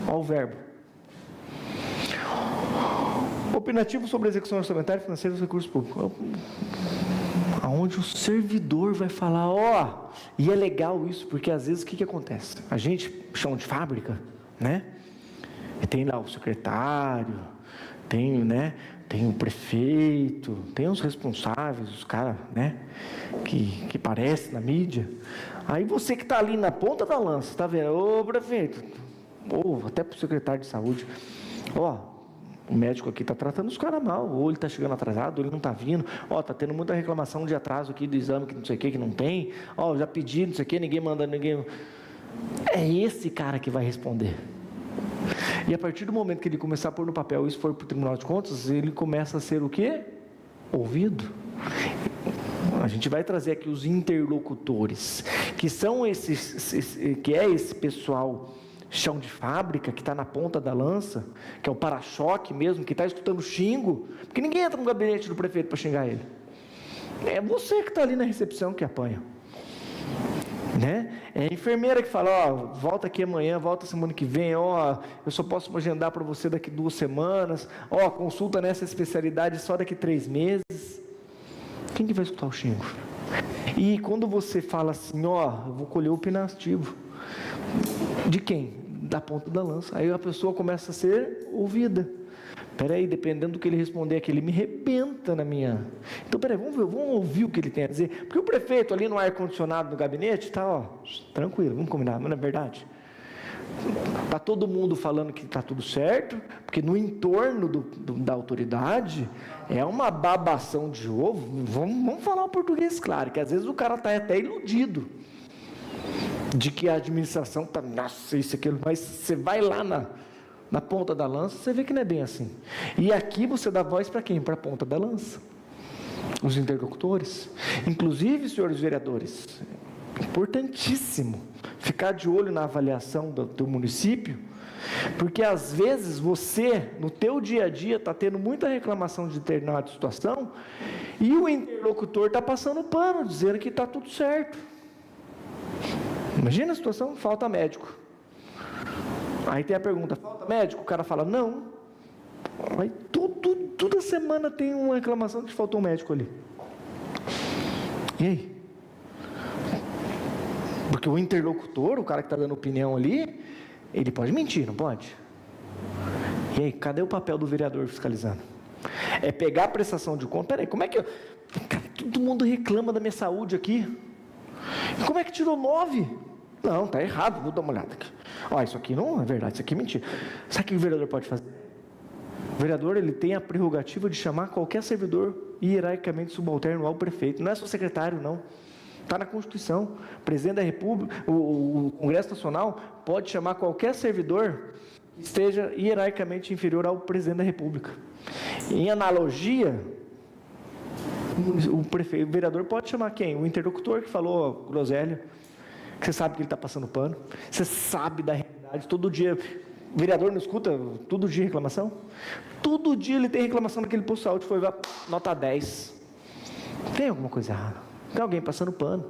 Olha o verbo. Opinativo sobre a execução orçamentária e financeira dos recursos públicos. Aonde o servidor vai falar, e é legal isso, porque às vezes o que acontece? A gente, chão de fábrica, né? E tem lá o secretário, tem o prefeito, tem os responsáveis, os caras, né? Que aparecem na mídia. Aí você que está ali na ponta da lança, está vendo? Ô prefeito, ou até para o secretário de saúde, o médico aqui está tratando os caras mal, ou ele está chegando atrasado, ou ele não está vindo, está tendo muita reclamação de atraso aqui do exame, que não sei o que não tem, já pedi, não sei o que, ninguém manda, ninguém... É esse cara que vai responder. E a partir do momento que ele começar a pôr no papel, isso for para o Tribunal de Contas, ele começa a ser o quê? Ouvido. A gente vai trazer aqui os interlocutores, que são esse pessoal chão de fábrica, que está na ponta da lança, que é o para-choque mesmo, que está escutando xingo, porque ninguém entra no gabinete do prefeito para xingar ele. É você que está ali na recepção que apanha. Né? É a enfermeira que fala, volta aqui amanhã, volta semana que vem, eu só posso agendar para você daqui 2 semanas, consulta nessa especialidade só daqui 3 meses. Quem que vai escutar o xingo? E quando você fala assim, eu vou colher o opinativo, de quem? Da ponta da lança. Aí a pessoa começa a ser ouvida. Peraí, dependendo do que ele responder aqui, ele me arrebenta na minha... Então, peraí, vamos ouvir o que ele tem a dizer. Porque o prefeito ali no ar-condicionado no gabinete está, tranquilo, vamos combinar, mas não é verdade? Está todo mundo falando que está tudo certo, porque no entorno da autoridade é uma babação de ovo. Vamos falar o português claro, que às vezes o cara está até iludido de que a administração está, nossa, isso, aquilo, mas você vai lá na ponta da lança, você vê que não é bem assim. E aqui você dá voz para quem? Para a ponta da lança. Os interlocutores. Inclusive, senhores vereadores, importantíssimo ficar de olho na avaliação do teu município, porque às vezes você, no teu dia a dia, está tendo muita reclamação de determinada situação, e o interlocutor está passando pano, dizendo que está tudo certo. Imagina a situação, falta médico. Aí tem a pergunta, falta médico? O cara fala, não. Aí toda semana tem uma reclamação de que faltou um médico ali. E aí? Porque o interlocutor, o cara que está dando opinião ali, ele pode mentir, não pode? E aí, cadê o papel do vereador fiscalizando? É pegar a prestação de conta, peraí, como é que cara, todo mundo reclama da minha saúde aqui. Como é que tirou 9? Não, está errado, vou dar uma olhada aqui. Isso aqui não é verdade, isso aqui é mentira. Sabe o que o vereador pode fazer? O vereador, ele tem a prerrogativa de chamar qualquer servidor hierarquicamente subalterno ao prefeito. Não é só secretário, não. Está na Constituição. O presidente da República, o Congresso Nacional pode chamar qualquer servidor que esteja hierarquicamente inferior ao presidente da República. Em analogia, o vereador pode chamar quem? O interlocutor que falou groselha, que você sabe que ele está passando pano, você sabe da realidade, todo dia, o vereador não escuta todo dia reclamação? Todo dia ele tem reclamação daquele posto de saúde, foi nota 10. Tem alguma coisa errada, tem alguém passando pano.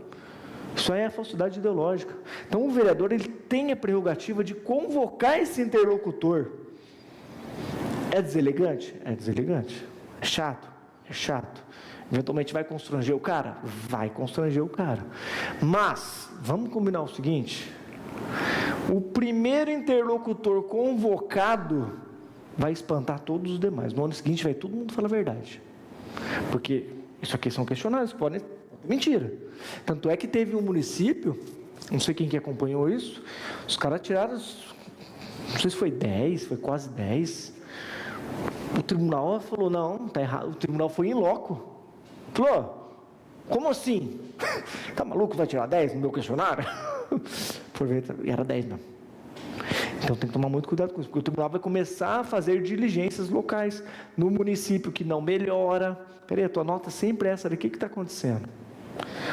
Isso aí é a falsidade ideológica. Então o vereador, ele tem a prerrogativa de convocar esse interlocutor. É deselegante? É deselegante. É chato? É chato. Eventualmente vai constranger o cara? Vai constranger o cara. Mas, vamos combinar o seguinte, o primeiro interlocutor convocado vai espantar todos os demais. No ano seguinte vai todo mundo falar a verdade. Porque isso aqui são questionários, podem ter mentira. Tanto é que teve um município, não sei quem que acompanhou isso, os caras tiraram, não sei se foi 10, foi quase 10. O tribunal falou, não, está errado. O tribunal foi em loco. Falou, como assim? Tá maluco, vai tirar 10 no meu questionário? Por ver, era 10 mesmo. Então tem que tomar muito cuidado com isso, porque o tribunal vai começar a fazer diligências locais no município que não melhora. Peraí, a tua nota sempre é essa, o que está acontecendo?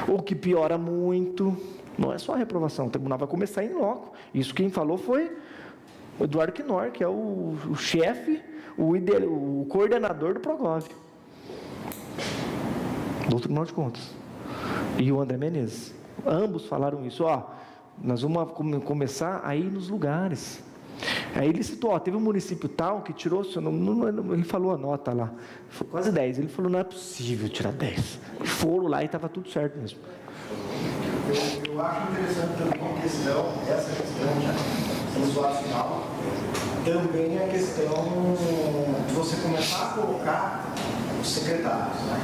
Ou que piora muito. Não é só a reprovação, o tribunal vai começar em loco. Isso quem falou foi o Eduardo Quinor, que é o chefe, o coordenador do Progov, do Tribunal de Contas, e o André Menezes. Ambos falaram isso. Nós vamos começar a ir nos lugares. Aí ele citou, ó, teve um município tal que tirou, ele falou a nota lá, foi quase 10. Ele falou, não é possível tirar 10. Foram lá e estava tudo certo mesmo. Eu acho interessante também essa questão, no usuário final, também a questão de você começar a colocar os secretários, né?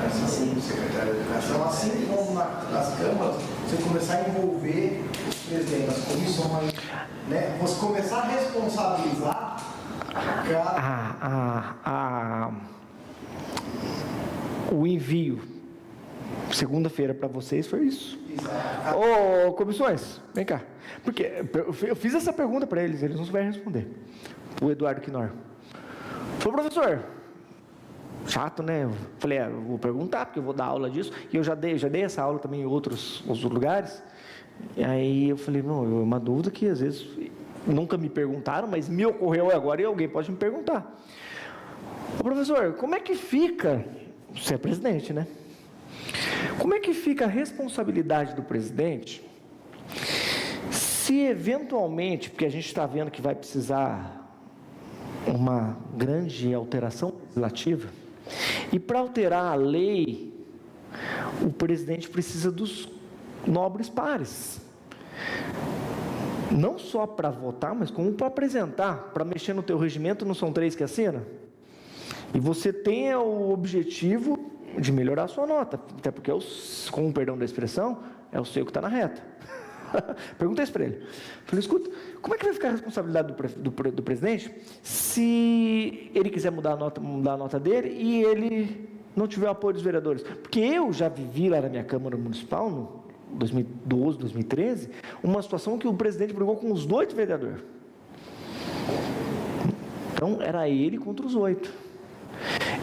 Assim, o secretário de Educação, assim como nas câmaras, você começar a envolver os presidentes das comissões, né? Você começar a responsabilizar o envio segunda-feira para vocês foi isso. Exato. Ô, comissões, vem cá. Porque eu fiz essa pergunta para eles não souberam responder. O Eduardo Quinor falou, professor, chato, né? Eu falei, eu vou perguntar, porque eu vou dar aula disso. E eu já dei essa aula também em outros lugares. E aí eu falei, não, é uma dúvida que às vezes nunca me perguntaram, mas me ocorreu agora e alguém pode me perguntar. Ô, professor, como é que fica, você é presidente, né? Como é que fica a responsabilidade do presidente se eventualmente, porque a gente está vendo que vai precisar uma grande alteração legislativa, e para alterar a lei, o presidente precisa dos nobres pares. Não só para votar, mas como para apresentar, para mexer no teu regimento, não são 3 que assinam? E você tem o objetivo de melhorar a sua nota, até porque, com o perdão da expressão, é o seu que está na reta. Perguntei isso para ele. Falei, escuta, como é que vai ficar a responsabilidade do presidente se ele quiser mudar a nota dele e ele não tiver o apoio dos vereadores? Porque eu já vivi lá na minha Câmara Municipal, no 2012, 2013, uma situação que o presidente brigou com os 8 vereadores. Então, era ele contra os 8.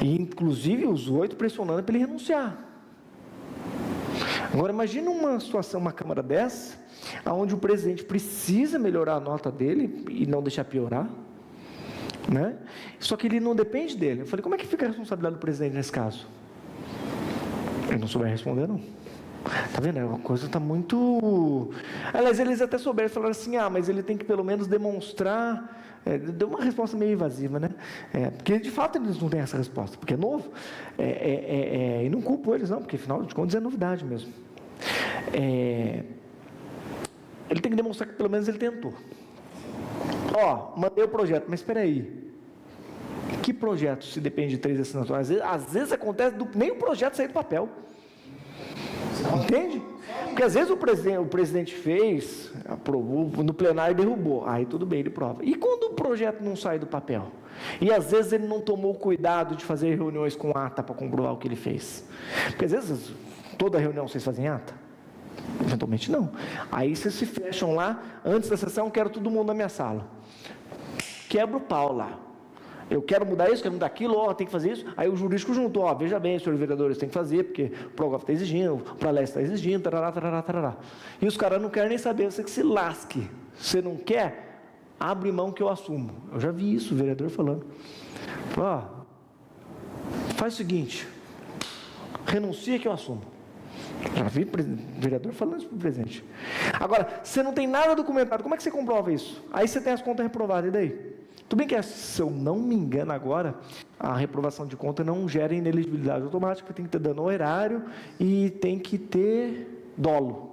E, inclusive, os 8 pressionando para ele renunciar. Agora, imagina uma situação, uma Câmara dessa, onde o presidente precisa melhorar a nota dele e não deixar piorar, né? Só que ele não depende dele. Eu falei, como é que fica a responsabilidade do presidente nesse caso? Ele não souber responder, não. Tá vendo? A coisa está muito... Aliás, eles até souberam, falaram assim, mas ele tem que pelo menos demonstrar... deu uma resposta meio evasiva, né? Porque de fato eles não têm essa resposta, porque é novo. E não culpo eles, não, porque afinal de contas é novidade mesmo. Ele tem que demonstrar que pelo menos ele tentou. Mandei o projeto, mas espera aí. Que projeto se depende de 3 assinaturas? Às vezes acontece nem o projeto sair do papel. Entende? Porque às vezes o presidente fez, aprovou, no plenário derrubou, aí tudo bem, ele prova. E quando o projeto não sai do papel? E às vezes ele não tomou cuidado de fazer reuniões com ata para comprovar o que ele fez. Porque às vezes, toda reunião vocês fazem ata? Eventualmente não. Aí vocês se fecham lá, antes da sessão, quero todo mundo na minha sala. Quebra o pau lá. Eu quero mudar isso, quero mudar aquilo, tem que fazer isso. Aí o jurídico juntou, veja bem, senhores vereadores, tem que fazer, porque o PROGOV está exigindo, o PROLES está exigindo, tarará, tarará, tarará. E os caras não querem nem saber, você que se lasque. Você não quer? Abre mão que eu assumo. Eu já vi isso, o vereador falando. Faz o seguinte, renuncia que eu assumo. Já vi vereador falando isso para o presidente. Agora, você não tem nada documentado, como é que você comprova isso? Aí você tem as contas reprovadas, e daí? Tudo bem que, se eu não me engano agora, a reprovação de conta não gera inelegibilidade automática, porque tem que ter dano ao erário e tem que ter dolo.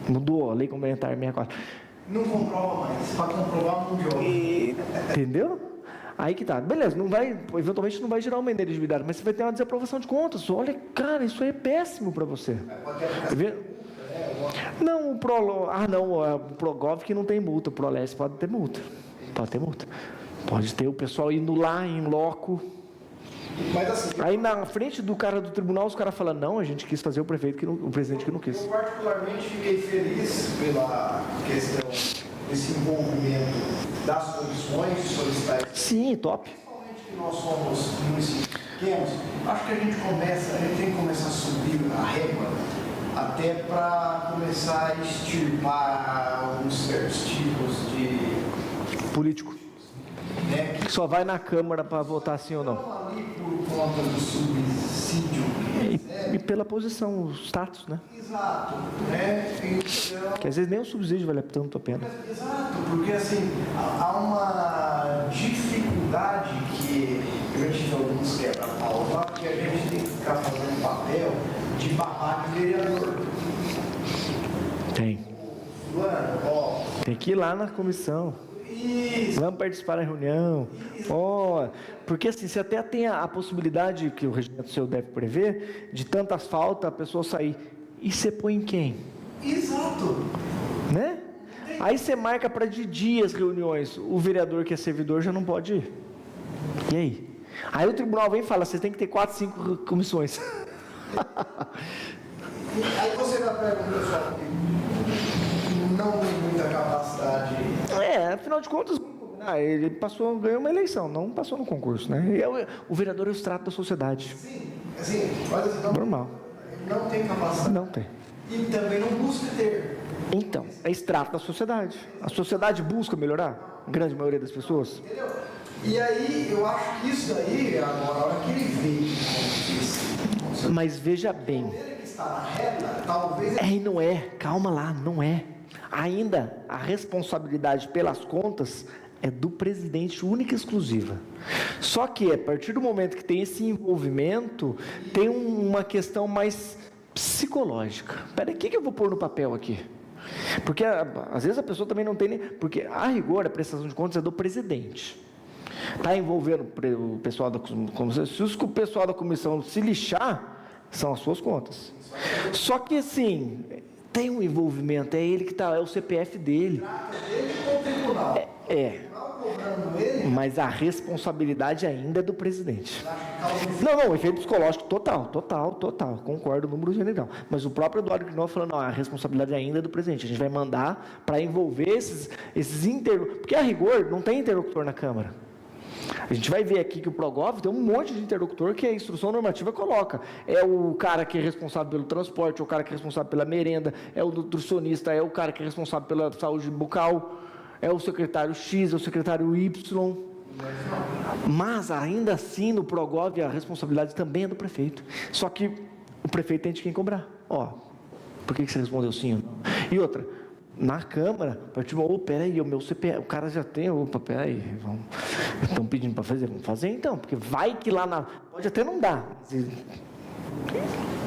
Mudou a lei complementar 64. Não comprova mais, para comprovar mão de obra. Entendeu? Aí que tá. Beleza, eventualmente não vai gerar uma inelegibilidade, mas você vai ter uma desaprovação de contas. Olha, cara, isso aí é péssimo para você. Não, o PROGOV que não tem multa, o PROLES pode ter multa. Pode ter multa. Pode ter o pessoal indo lá em loco. Mas assim, aí na frente do cara do tribunal, os caras falam, não, a gente quis fazer o presidente que não quis. Eu particularmente fiquei feliz pela questão desse envolvimento das comissões solicitais. Sim, top. Principalmente que nós somos municípios pequenos, acho que a gente tem que começar a subir a régua até para começar a extirpar alguns certos tipos de político, que só vai na Câmara para votar sim ou não. Ali por conta do subsídio E pela posição, o status, né? Exato. Né? Então, Que às vezes nem o subsídio vale tanto a pena. exato, porque assim, há uma dificuldade que eu tive alguns quebra-pau lá, que a gente tem que ficar fazendo papel de babá de vereador. Tem. Fulano, ó. Tem que ir lá na comissão. Isso. Vamos participar da reunião. Ó, porque assim, você até tem a possibilidade, que o regimento seu deve prever, de tantas faltas, a pessoa sair. E você põe em quem? Exato. Né? Aí você marca para de dias reuniões. O vereador que é servidor já não pode ir. E aí? Aí o tribunal vem e fala, você tem que ter 4, 5 comissões. Aí você vai pegar um pessoal que não tem muita capacidade. Afinal de contas, ele ganhou uma eleição, não passou no concurso, né? E o vereador é o extrato da sociedade. Sim, assim, mas então, normal. Não tem capacidade. Não tem. E também não busca ter. Então, é extrato da sociedade. A sociedade busca melhorar? A grande maioria das pessoas? Entendeu? E aí, eu acho que isso daí, agora, a hora que ele veio, como disse, Mas veja bem. ele que está na reta, talvez... E não é, calma lá, não é. Ainda a responsabilidade pelas contas é do presidente única e exclusiva. Só que a partir do momento que tem esse envolvimento, tem uma questão mais psicológica. Espera aí, o que eu vou pôr no papel aqui? Porque às vezes a pessoa também não tem nem... Porque a rigor, a prestação de contas é do presidente. Está envolvendo o pessoal da comissão. Se o pessoal da comissão se lixar, são as suas contas. Só que assim, tem um envolvimento, é ele que está, é o CPF dele. Ele com o tribunal. Mas a responsabilidade ainda é do presidente. Não, efeito psicológico total, concordo, número general. Mas o próprio Eduardo Quinó falando, não, a responsabilidade ainda é do presidente. A gente vai mandar para envolver esses interlocutores, porque a rigor não tem interlocutor na Câmara. A gente vai ver aqui que o Progov tem um monte de interlocutor que a instrução normativa coloca. É o cara que é responsável pelo transporte, é o cara que é responsável pela merenda, é o nutricionista, é o cara que é responsável pela saúde bucal, é o secretário X, é o secretário Y. Mas ainda assim no Progov a responsabilidade também é do prefeito. Só que o prefeito tem de quem cobrar. Ó, por que você respondeu sim? E outra, na Câmara, peraí, o meu CPF, o cara já tem, peraí, estão pedindo para fazer, vamos fazer então, porque vai que lá pode até não dar,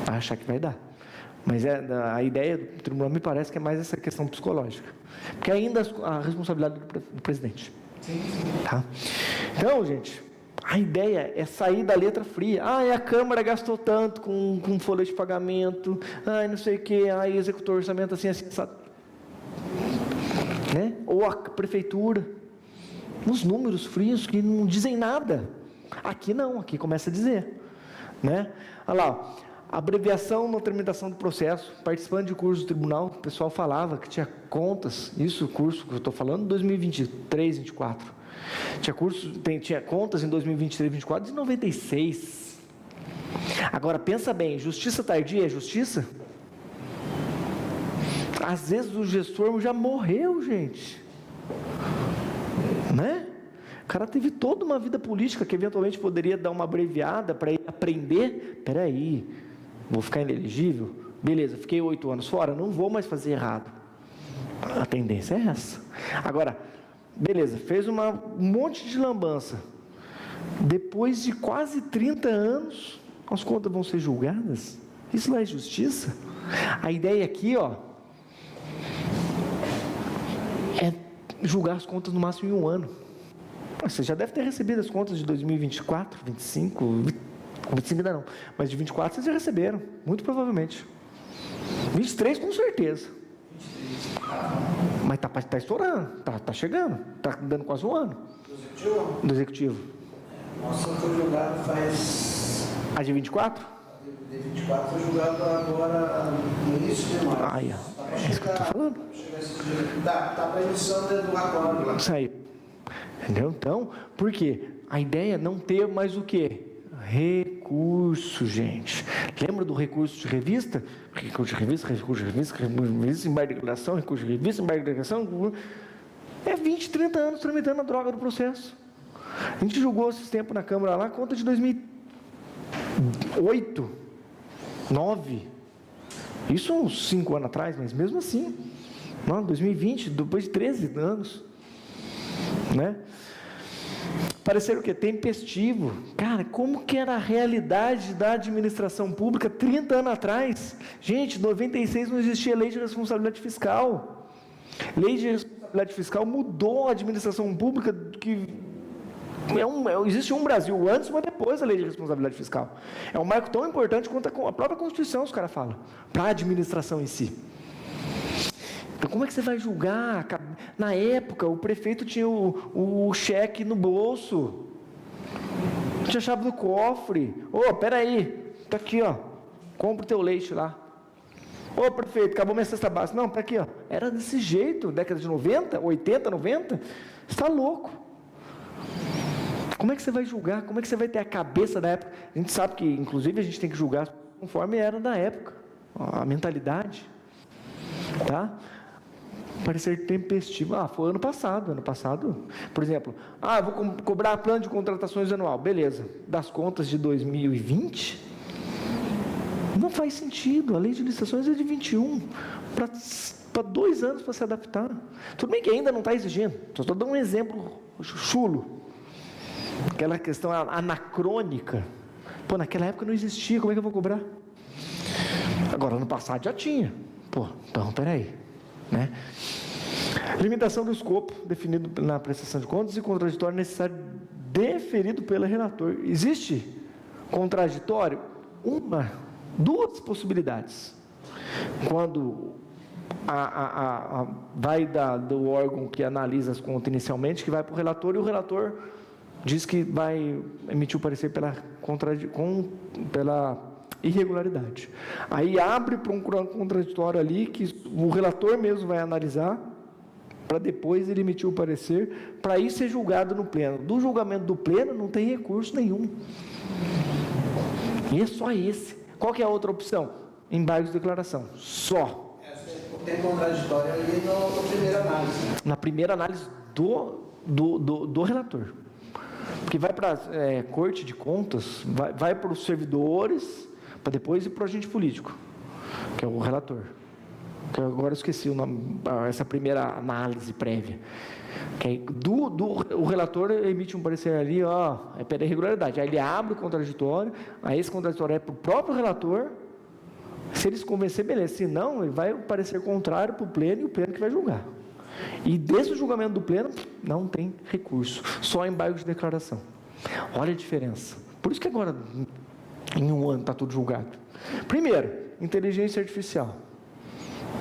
vai achar que vai dar. Mas a ideia do tribunal me parece que é mais essa questão psicológica, porque ainda a responsabilidade do presidente. Tá? Então, gente, a ideia é sair da letra fria. A Câmara gastou tanto com folha de pagamento, não sei o que, executou orçamento assim, né? Ou a prefeitura, nos números frios que não dizem nada. Aqui não, aqui começa a dizer, né? Olha lá, abreviação na tramitação do processo, participando de curso do tribunal, o pessoal falava que tinha contas, isso o curso que eu estou falando, 2023, 24, tinha contas em 2023, 24, de 96. Agora pensa bem, justiça tardia é justiça? Às vezes o gestor já morreu, gente, né? O cara teve toda uma vida política que eventualmente poderia dar uma abreviada para ele aprender. Peraí, vou ficar inelegível? Beleza, fiquei 8 anos fora, não vou mais fazer errado. A tendência é essa. Agora, beleza, fez um monte de lambança. Depois de quase 30 anos, as contas vão ser julgadas? Isso não é justiça? A ideia aqui, é julgar as contas no máximo em 1 ano. Você já deve ter recebido as contas de 2024, 25, 25 ainda não, mas de 24 vocês já receberam, muito provavelmente. 23 com certeza. Mas está estourando, está chegando, está dando quase 1 ano. Do executivo? Nossa, foi julgado faz... A de 24? A de 24 foi julgado agora no início de março. É isso que eu estou falando. Está para emissão do acordo lá. Isso aí. Entendeu? Então, por quê? A ideia é não ter mais o quê? Recurso, gente. Lembra do recurso de revista? Recurso de revista, embargo de declaração, recurso de revista, embargo de declaração. É 20, 30 anos tramitando a droga do processo. A gente julgou esses tempos na Câmara lá, conta de 2008. 9. Isso uns 5 anos atrás, mas mesmo assim, 2020, depois de 13 anos, né? Parecer o quê? Tempestivo. Cara, como que era a realidade da administração pública 30 anos atrás? Gente, em 96 não existia lei de responsabilidade fiscal. Lei de responsabilidade fiscal mudou a administração pública, que existe um Brasil antes, mas depois da lei de responsabilidade fiscal. É um marco tão importante quanto a própria Constituição, os caras falam, para a administração em si. Então, como é que você vai julgar? Na época, o prefeito tinha o cheque no bolso, tinha a chave do cofre. Peraí, tá aqui, compra o teu leite lá. Prefeito, acabou minha cesta básica. Não, tá aqui, Era desse jeito, década de 90, 80, 90. Você está louco. Como é que você vai julgar? Como é que você vai ter a cabeça da época? A gente sabe que, inclusive, a gente tem que julgar conforme era da época, a mentalidade, tá? Parecer tempestivo. Foi ano passado, por exemplo, vou cobrar plano de contratações anual, beleza, das contas de 2020, não faz sentido, a lei de licitações é de 21, para 2 anos para se adaptar, tudo bem que ainda não está exigindo, só estou dando um exemplo chulo, aquela questão anacrônica, naquela época não existia, como é que eu vou cobrar? Agora, ano passado já tinha, então, peraí, né? Limitação do escopo definido na prestação de contas e contraditório necessário deferido pelo relator. Existe contraditório? 2 possibilidades. Quando vai do órgão que analisa as contas inicialmente, que vai para o relator, e o relator diz que vai emitir o parecer pela irregularidade. Aí abre para um contraditório ali, que o relator mesmo vai analisar, para depois ele emitir o parecer, para ir ser julgado no pleno. Do julgamento do pleno não tem recurso nenhum. E é só esse. Qual que é a outra opção? Embargo de declaração. Só. Tem contraditório ali na primeira análise. Né? Na primeira análise do relator. Porque vai para a corte de contas, vai para os servidores, para depois ir para o agente político, que é o relator. Que agora eu esqueci o nome, essa primeira análise prévia. Que o relator emite um parecer ali, é pela irregularidade. Aí ele abre o contraditório, aí esse contraditório é para o próprio relator. Se ele se convencer, beleza. Se não, ele vai parecer contrário para o pleno, e o pleno que vai julgar. E desse julgamento do pleno, não tem recurso, só embargo de declaração. Olha a diferença. Por isso que agora, em 1 ano, está tudo julgado. Primeiro, inteligência artificial,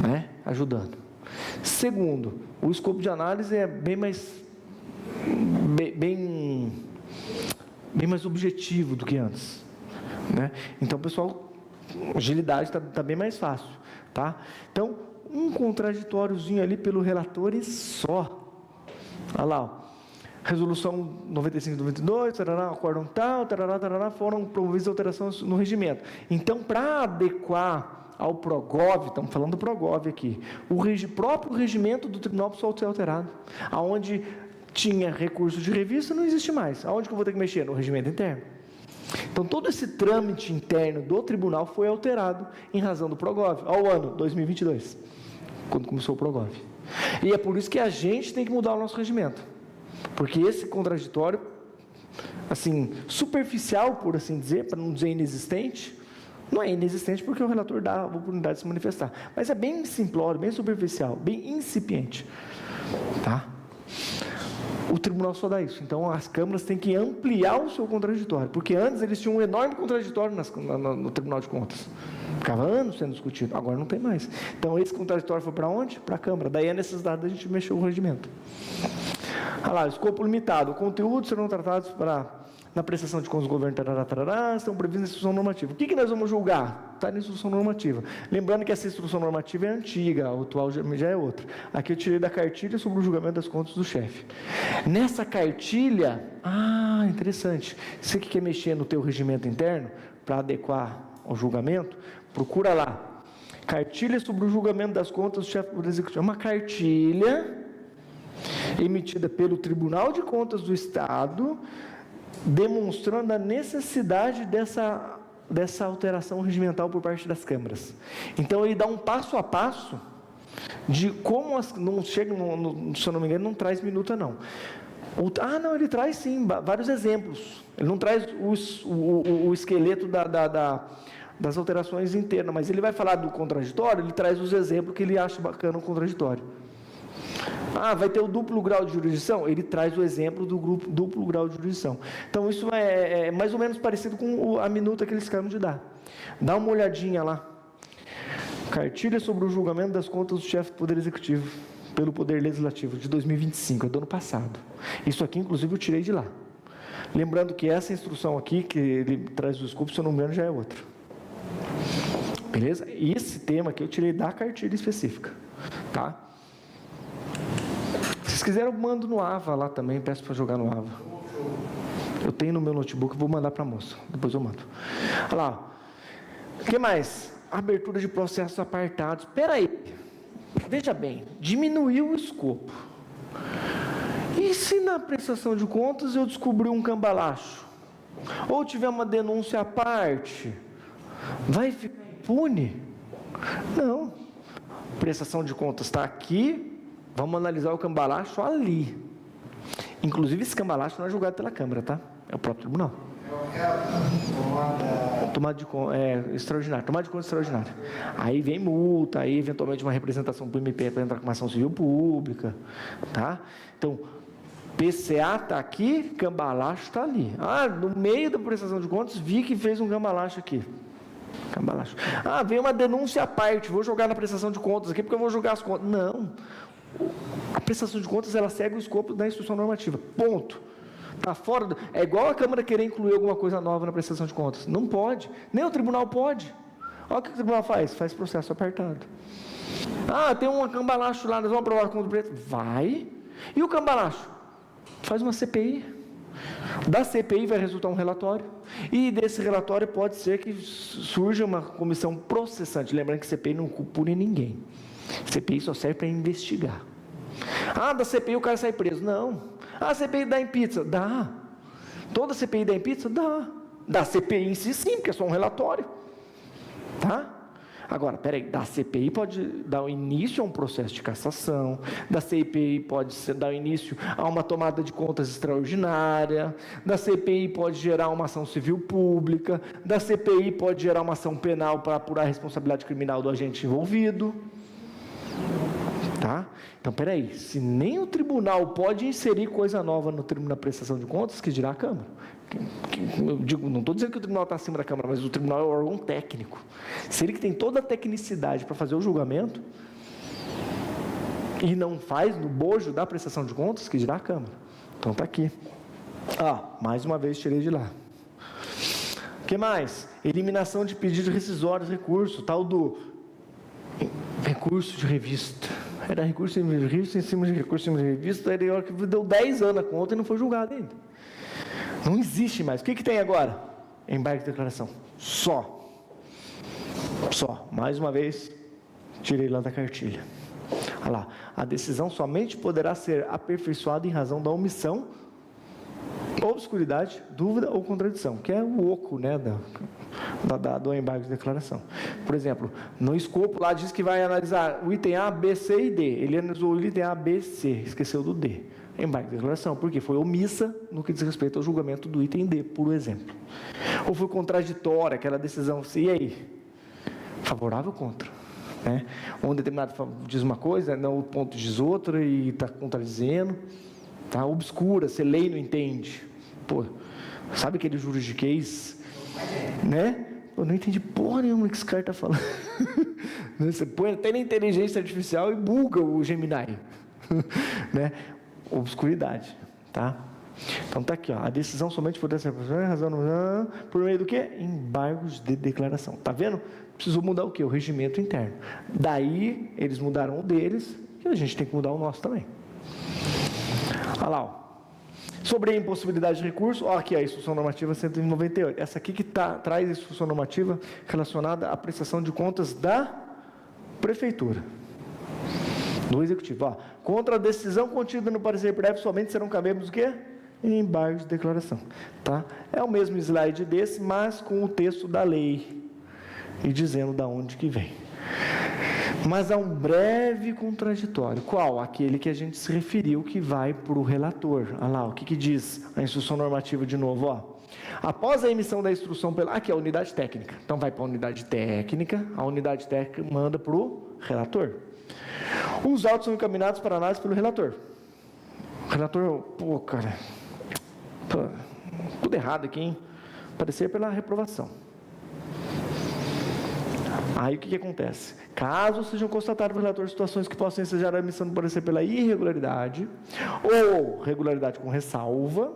né? Ajudando. Segundo, o escopo de análise é bem mais objetivo do que antes, né? Então, pessoal, agilidade está bem mais fácil, tá? Então, um contraditóriozinho ali pelo relator e só. Olha lá, resolução 95/92, tarará, acórdão tal, tarará, foram promovidas alterações no regimento. Então, para adequar ao PROGOV, estamos falando do PROGOV aqui, o próprio regimento do tribunal precisou ser alterado. Aonde tinha recurso de revista, não existe mais. Aonde que eu vou ter que mexer? No regimento interno. Então, todo esse trâmite interno do tribunal foi alterado em razão do PROGOV, ao ano 2022, quando começou o PROGOV. E é por isso que a gente tem que mudar o nosso regimento, porque esse contraditório, assim, superficial, por assim dizer, para não dizer inexistente, não é inexistente porque o relator dá a oportunidade de se manifestar, mas é bem simplório, bem superficial, bem incipiente, tá? O tribunal só dá isso. Então, as câmaras têm que ampliar o seu contraditório, porque antes eles tinham um enorme contraditório no Tribunal de Contas. Ficava anos sendo discutido, agora não tem mais. Então, esse contraditório foi para onde? Para a Câmara. Daí a necessidade da gente mexer o regimento. Olha lá, escopo limitado. Conteúdos serão tratados na prestação de contas do governo, estão previstos na instrução normativa. O que nós vamos julgar? Está na instrução normativa. Lembrando que essa instrução normativa é antiga, a atual já é outra. Aqui eu tirei da cartilha sobre o julgamento das contas do chefe. Nessa cartilha, interessante, você que quer mexer no teu regimento interno, para adequar ao julgamento, procura lá. Cartilha sobre o julgamento das contas do chefe do Poder Executivo. É uma cartilha emitida pelo Tribunal de Contas do Estado, demonstrando a necessidade dessa dessa alteração regimental por parte das câmaras. Então ele dá um passo a passo de como não chega, se eu não me engano, não traz minuta não. Não, ele traz sim, vários exemplos. Ele não traz o esqueleto das alterações internas, mas ele vai falar do contraditório, ele traz os exemplos que ele acha bacana o contraditório. Vai ter o duplo grau de jurisdição? Ele traz o exemplo do grupo duplo grau de jurisdição. Então isso é mais ou menos parecido com a minuta que eles acabam de dar. Dá uma olhadinha lá. Cartilha sobre o julgamento das contas do chefe do Poder Executivo pelo Poder Legislativo, de 2025, é do ano passado. Isso aqui, inclusive, eu tirei de lá. Lembrando que essa instrução aqui, que ele traz o escopo, se eu não me engano, já é outra. Beleza? E esse tema aqui eu tirei da cartilha específica. Tá? Se vocês quiserem, eu mando no AVA lá também, peço para jogar no AVA. Eu tenho no meu notebook, vou mandar para a moça. Depois eu mando. Olha lá. O que mais? Abertura de processos apartados. Espera aí. Veja bem, diminuiu o escopo. E se na prestação de contas eu descobrir um cambalacho? Ou tiver uma denúncia à parte? Vai ficar impune? Não. Prestação de contas está aqui, vamos analisar o cambalacho ali. Inclusive esse cambalacho não é julgado pela Câmara, tá? É o próprio tribunal. Tomada de conta extraordinária, tomada de conta extraordinária. Aí vem multa, aí eventualmente uma representação para o MP para entrar com uma ação civil pública, tá? Então, PCA está aqui, cambalacho está ali. No meio da prestação de contas, vi que fez um cambalacho aqui. Cambalacho. Veio uma denúncia à parte, vou jogar na prestação de contas aqui porque eu vou julgar as contas. Não. A prestação de contas, ela segue o escopo da instrução normativa. Ponto. Está fora. É igual a Câmara querer incluir alguma coisa nova na prestação de contas. Não pode. Nem o tribunal pode. Olha o que o tribunal faz. Faz processo apertado. Tem um cambalacho lá, nós vamos aprovar contra o preto. Vai. E o cambalacho? Faz uma CPI. Da CPI vai resultar um relatório. E desse relatório pode ser que surja uma comissão processante. Lembrando que CPI não pune ninguém. CPI só serve para investigar. Da CPI o cara sai preso. Não. A CPI dá em pizza? Dá. Toda CPI dá em pizza? Dá. Da CPI em si, sim, porque é só um relatório. Tá? Agora, peraí, da CPI pode dar o início a um processo de cassação, da CPI pode dar o início a uma tomada de contas extraordinária, da CPI pode gerar uma ação civil pública, da CPI pode gerar uma ação penal para apurar a responsabilidade criminal do agente envolvido. Tá? Então, peraí, se nem o tribunal pode inserir coisa nova na prestação de contas, que dirá a Câmara? Eu digo, não estou dizendo que o tribunal está acima da Câmara, mas o tribunal é o órgão técnico. Se ele que tem toda a tecnicidade para fazer o julgamento, e não faz no bojo da prestação de contas, que dirá a Câmara? Então está aqui. Mais uma vez tirei de lá. O que mais? Eliminação de pedidos rescisórios, recurso, tal do recurso de revista. Era recurso em revista, em cima de recurso em revista, era que deu 10 anos a conta e não foi julgado ainda. Não existe mais. O que tem agora? Embargo de declaração. Só. Mais uma vez, tirei lá da cartilha. Olha lá. A decisão somente poderá ser aperfeiçoada em razão da omissão, obscuridade, dúvida ou contradição, que é o oco, né, do embargo de declaração. Por exemplo, no escopo lá diz que vai analisar o item A, B, C e D. Ele analisou o item A, B, C, esqueceu do D. Embargo de declaração, porque foi omissa no que diz respeito ao julgamento do item D, por exemplo. Ou foi contraditória, aquela decisão, e aí? Favorável ou contra? Né? Um determinado diz uma coisa, não, o ponto diz outra e está contradizendo. Está obscura, você lê e não entende. Sabe aquele juridiquês? Né? Eu não entendi porra nenhuma que esse cara está falando. Você põe até na inteligência artificial e buga o Gemini. Né? Obscuridade. Tá? Então está aqui, a decisão somente poderá ser por meio do quê? Embargos de declaração. Está vendo? Precisou mudar o quê? O regimento interno. Daí, eles mudaram o deles, e a gente tem que mudar o nosso também. Olha lá, sobre a impossibilidade de recurso, aqui a instrução normativa 198. Essa aqui que traz a instrução normativa relacionada à prestação de contas da prefeitura, do executivo. Contra a decisão contida no parecer prévio, somente serão cabíveis o quê? e embargo de declaração, tá? É o mesmo slide desse, mas com o texto da lei e dizendo da onde que vem. Mas há um breve contraditório. Qual? Aquele que a gente se referiu, que vai para o relator. Olha lá, o que diz a instrução normativa de novo, ó. Após a emissão da instrução pela... Aqui é a unidade técnica. Então vai para a unidade técnica, a unidade técnica manda para o relator. Os autos são encaminhados para análise pelo relator. O relator, tudo errado aqui, hein? Parecer pela reprovação. Aí o que acontece? Caso sejam constatadas pelo relator situações que possam ensejar a emissão do parecer pela irregularidade ou regularidade com ressalva,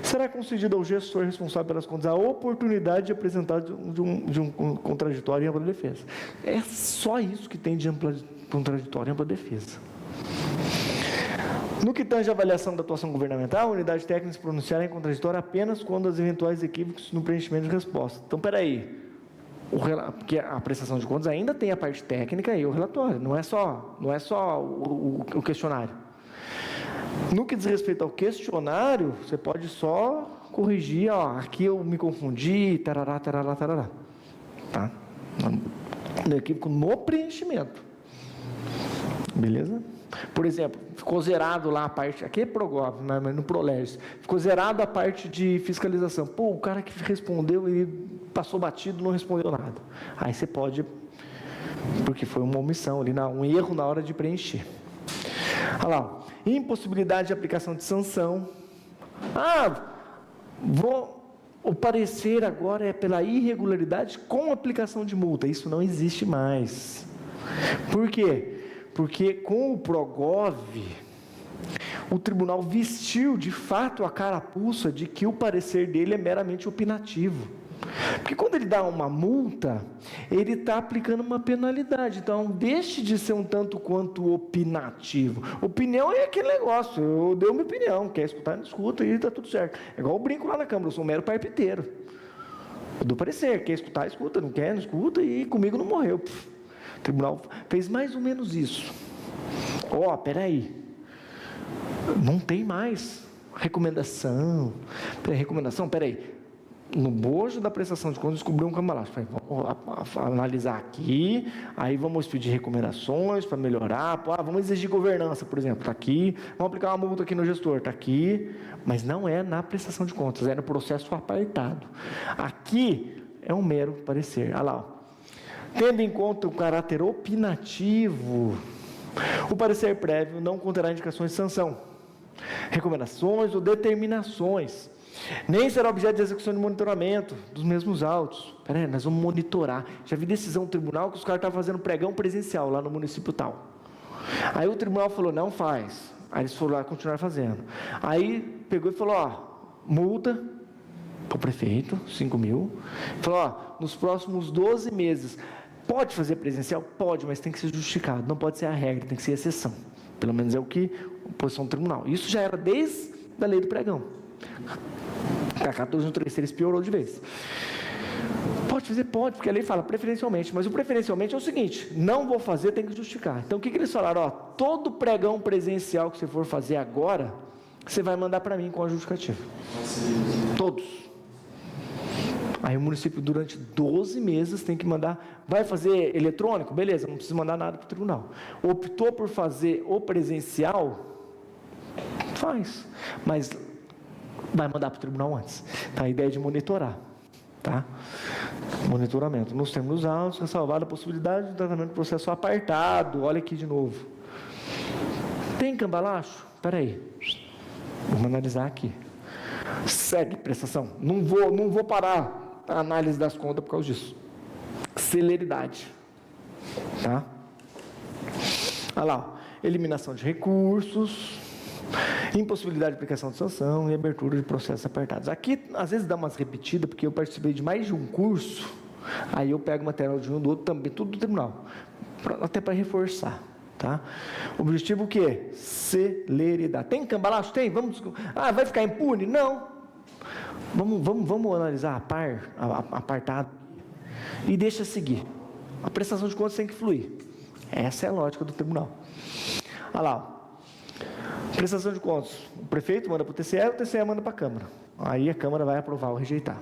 será concedida ao gestor responsável pelas contas a oportunidade de apresentar de um contraditório em ampla defesa. É só isso que tem de contraditório em ampla defesa. No que tange a avaliação da atuação governamental, a unidade técnica se pronunciará em contraditório apenas quando os eventuais equívocos no preenchimento de resposta. Então, peraí. Porque a prestação de contas ainda tem a parte técnica e o relatório, não é só o questionário. No que diz respeito ao questionário, você pode só corrigir, aqui eu me confundi, tarará, tá? No equívoco no preenchimento, beleza? Por exemplo, ficou zerado lá a parte, aqui é Progov, mas no Prolegis, ficou zerado a parte de fiscalização. O cara que respondeu, ele passou batido, não respondeu nada. Aí você pode, porque foi uma omissão ali, um erro na hora de preencher. Olha lá, impossibilidade de aplicação de sanção. O parecer agora é pela irregularidade com aplicação de multa. Isso não existe mais. Por quê? Porque com o Progov, o tribunal vestiu de fato a carapuça de que o parecer dele é meramente opinativo. Porque quando ele dá uma multa, ele está aplicando uma penalidade. Então, deixe de ser um tanto quanto opinativo. Opinião é aquele negócio, eu dei uma opinião, quer escutar, não escuta, e está tudo certo. É igual eu brinco lá na Câmara, eu sou um mero parpiteiro. Eu dou parecer, quer escutar, escuta, não quer, não escuta, e comigo não morreu. O tribunal fez mais ou menos isso. Peraí, não tem mais recomendação. Peraí. No bojo da prestação de contas, descobriu um cambalacho. Vamos analisar aqui, aí vamos pedir recomendações para melhorar. Vamos exigir governança, por exemplo, está aqui. Vamos aplicar uma multa aqui no gestor, está aqui. Mas não é na prestação de contas, é no processo apartado. Aqui é um mero parecer. Olha lá, tendo em conta o caráter opinativo, o parecer prévio não conterá indicações de sanção, recomendações ou determinações. Nem será objeto de execução de monitoramento dos mesmos autos. Peraí, nós vamos monitorar. Já vi decisão do tribunal que os caras estavam fazendo pregão presencial lá no município tal. Aí o tribunal falou, não faz. Aí eles foram lá continuar fazendo. Aí pegou e falou, multa para o prefeito, 5 mil. Falou, nos próximos 12 meses, pode fazer presencial? Pode, mas tem que ser justificado. Não pode ser a regra, tem que ser exceção. Pelo menos é o que a posição do tribunal. Isso já era desde a lei do pregão. A 14.3 piorou de vez. Pode fazer? Pode, porque a lei fala preferencialmente, mas o preferencialmente é o seguinte, não vou fazer, tem que justificar. Então o que eles falaram? Todo pregão presencial que você for fazer agora, você vai mandar para mim com a justificativa. Todos. Aí o município durante 12 meses tem que mandar, vai fazer eletrônico? Beleza, não precisa mandar nada para o tribunal. Optou por fazer o presencial? Faz, mas vai mandar para o tribunal antes. Tá? A ideia é de monitorar. Tá? Monitoramento. Nos termos dos autos, ressalvada a possibilidade de tratamento do processo apartado. Olha aqui de novo. Tem cambalacho? Espera aí. Vamos analisar aqui. Segue prestação. Não vou parar a análise das contas por causa disso. Celeridade. Tá? Olha lá. Eliminação de recursos. Impossibilidade de aplicação de sanção e abertura de processos apartados. Aqui, às vezes, dá umas repetidas, porque eu participei de mais de um curso, aí eu pego material de um do outro também, tudo do tribunal, até para reforçar, tá? O objetivo o quê? Celeridade. Tem cambalacho? Tem? Vai ficar impune? Não. Vamos analisar apartado e deixa seguir. A prestação de contas tem que fluir. Essa é a lógica do tribunal. Olha lá, Prestação de contas. O prefeito manda para o TCE, o TCE manda para a Câmara. Aí a Câmara vai aprovar ou rejeitar.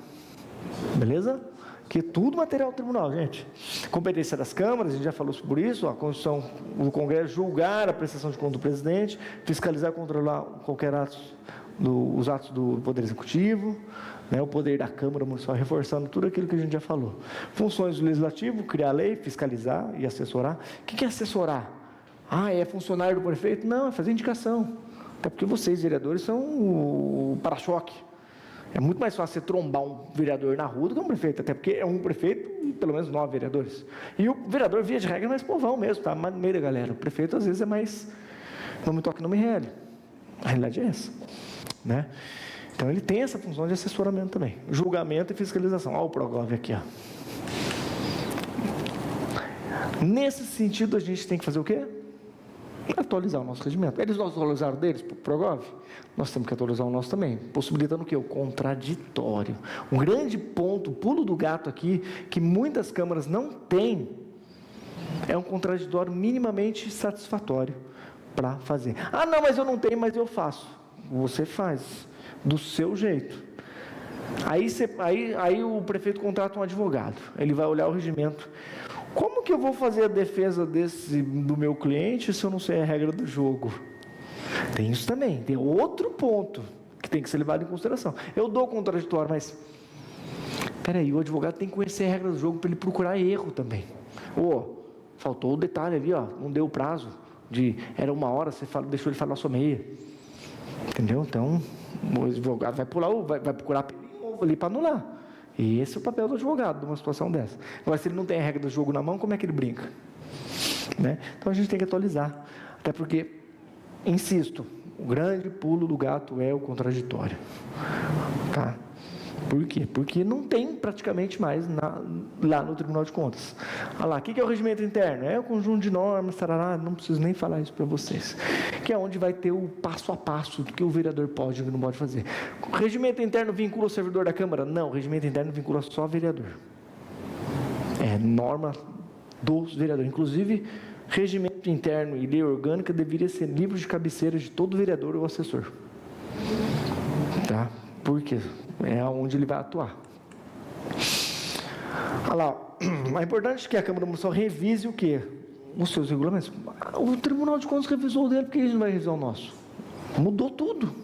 Beleza? Que é tudo material do tribunal, gente. Competência das câmaras, a gente já falou sobre isso, a Constituição do Congresso julgar a prestação de conta do presidente, fiscalizar e controlar qualquer ato, os atos do Poder Executivo, né, o poder da Câmara Municipal, reforçando tudo aquilo que a gente já falou. Funções do Legislativo, criar lei, fiscalizar e assessorar. O que é assessorar? É funcionário do prefeito? Não, é fazer indicação. Até porque vocês, vereadores, são o para-choque. É muito mais fácil você trombar um vereador na rua do que um prefeito, até porque é um prefeito e pelo menos 9 vereadores. E o vereador, via de regra, é mais povão mesmo, tá? Mais no meio da galera. O prefeito, às vezes, é mais não me toque, não me rele. A realidade é essa, né? Então, ele tem essa função de assessoramento também. Julgamento e fiscalização. Olha o Progov aqui, ó. Nesse sentido, a gente tem que fazer o quê? Atualizar o nosso regimento. Eles não atualizaram deles para o Progov? Nós temos que atualizar o nosso também, possibilitando o quê? O contraditório. Um grande ponto, pulo do gato aqui, que muitas câmaras não têm, é um contraditório minimamente satisfatório para fazer. Não, mas eu não tenho, mas eu faço. Você faz, do seu jeito. Aí o prefeito contrata um advogado, ele vai olhar o regimento. Como que eu vou fazer a defesa do meu cliente se eu não sei a regra do jogo? Tem isso também, tem outro ponto que tem que ser levado em consideração. Eu dou contraditório, mas peraí, o advogado tem que conhecer a regra do jogo para ele procurar erro também. Faltou o detalhe ali, não deu o prazo, era 1 hora, você deixou ele falar só meia. Entendeu? Então, o advogado vai procurar ali para anular. E esse é o papel do advogado, numa situação dessa. Agora, se ele não tem a regra do jogo na mão, como é que ele brinca? Né? Então, a gente tem que atualizar. Até porque, insisto, o grande pulo do gato é o contraditório. Tá? Por quê? Porque não tem praticamente mais lá no Tribunal de Contas. Olha lá, o que é o regimento interno? É o conjunto de normas, tarará, não preciso nem falar isso para vocês. Que é onde vai ter o passo a passo do que o vereador pode e não pode fazer. O regimento interno vincula o servidor da Câmara? Não, o regimento interno vincula só o vereador. É norma dos vereadores. Inclusive, regimento interno e lei orgânica deveria ser livro de cabeceira de todo vereador ou assessor. Tá? Por quê? É onde ele vai atuar. Olha lá, é importante que a Câmara Municipal revise o quê? Os seus regulamentos. O Tribunal de Contas revisou o dele, por que a gente não vai revisar o nosso? Mudou tudo,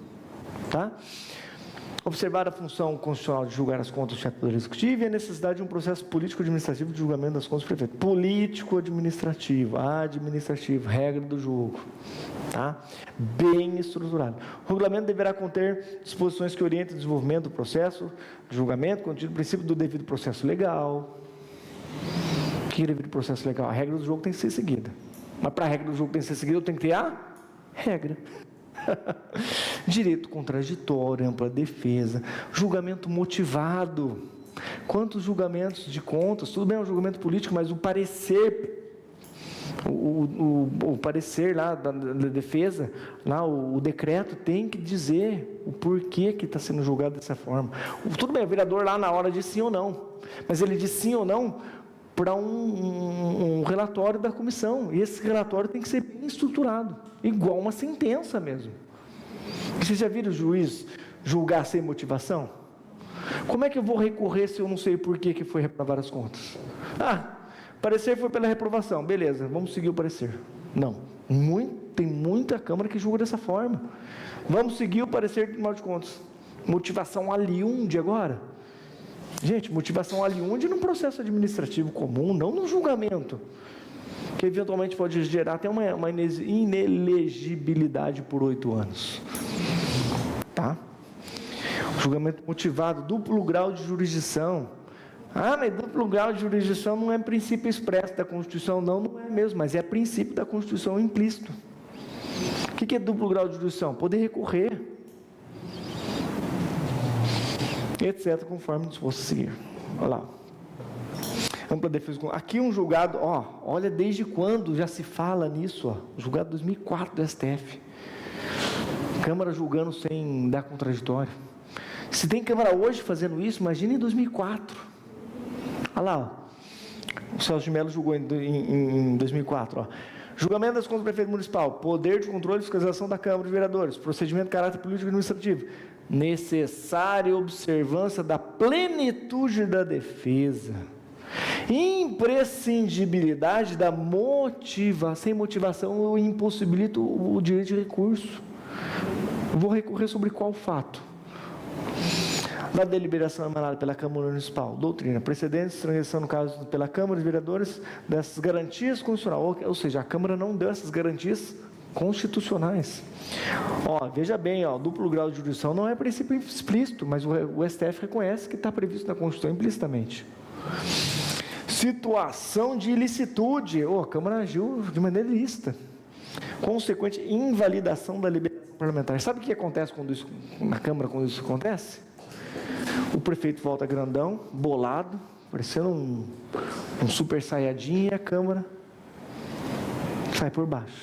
tá? Observar a função constitucional de julgar as contas do chefe do Poder Executivo e a necessidade de um processo político-administrativo de julgamento das contas do prefeito. Político-administrativo, regra do jogo, tá? Bem estruturado. O regulamento deverá conter disposições que orientem o desenvolvimento do processo de julgamento, contido o princípio do devido processo legal. O que é devido processo legal? A regra do jogo tem que ser seguida. Mas para a regra do jogo tem que ser seguida, eu tenho que ter a regra. Direito contraditório, ampla defesa, julgamento motivado. Quantos julgamentos de contas? Tudo bem, é um julgamento político, mas o parecer, o parecer lá da defesa, lá o decreto tem que dizer o porquê que está sendo julgado dessa forma. Tudo bem, o vereador lá na hora diz sim ou não, mas ele diz sim ou não para um relatório da comissão, e esse relatório tem que ser bem estruturado, igual uma sentença mesmo. Vocês já viram o juiz julgar sem motivação? Como é que eu vou recorrer se eu não sei por que foi reprovar as contas? Parecer foi pela reprovação, beleza, vamos seguir o parecer. Não, tem muita Câmara que julga dessa forma. Vamos seguir o parecer do Tribunal de Contas. Motivação aliunde agora. Gente, motivação aliunde num processo administrativo comum, não num julgamento, que eventualmente pode gerar até uma inelegibilidade por 8 anos. Tá? Julgamento motivado, duplo grau de jurisdição. Mas duplo grau de jurisdição não é princípio expresso da Constituição, não é mesmo, mas é princípio da Constituição implícito. O que é duplo grau de jurisdição? Poder recorrer, etc., conforme disposto a seguir. Olha lá. Ampla defesa. Aqui um julgado, olha desde quando já se fala nisso, julgado 2004 do STF. Câmara julgando sem dar contraditório. Se tem Câmara hoje fazendo isso, imagina em 2004. Olha lá, o Celso de Mello julgou em 2004, Julgamento das contas do prefeito municipal, poder de controle e fiscalização da Câmara de Vereadores, procedimento de caráter político e administrativo, necessária observância da plenitude da defesa, imprescindibilidade da motivação, sem motivação eu impossibilito o direito de recurso. Eu vou recorrer sobre qual fato? Da deliberação emanada pela Câmara Municipal, doutrina, precedentes, transição no caso pela Câmara de Vereadores, dessas garantias constitucionais, ou seja, a Câmara não deu essas garantias constitucionais. Veja bem, duplo grau de jurisdição não é princípio explícito, mas o STF reconhece que está previsto na Constituição implicitamente. Situação de ilicitude, a Câmara agiu de maneira ilícita. Consequente invalidação da liberação parlamentar. Sabe o que acontece na Câmara quando isso acontece? O prefeito volta grandão, bolado, parecendo um super saiyajin, e a Câmara sai por baixo.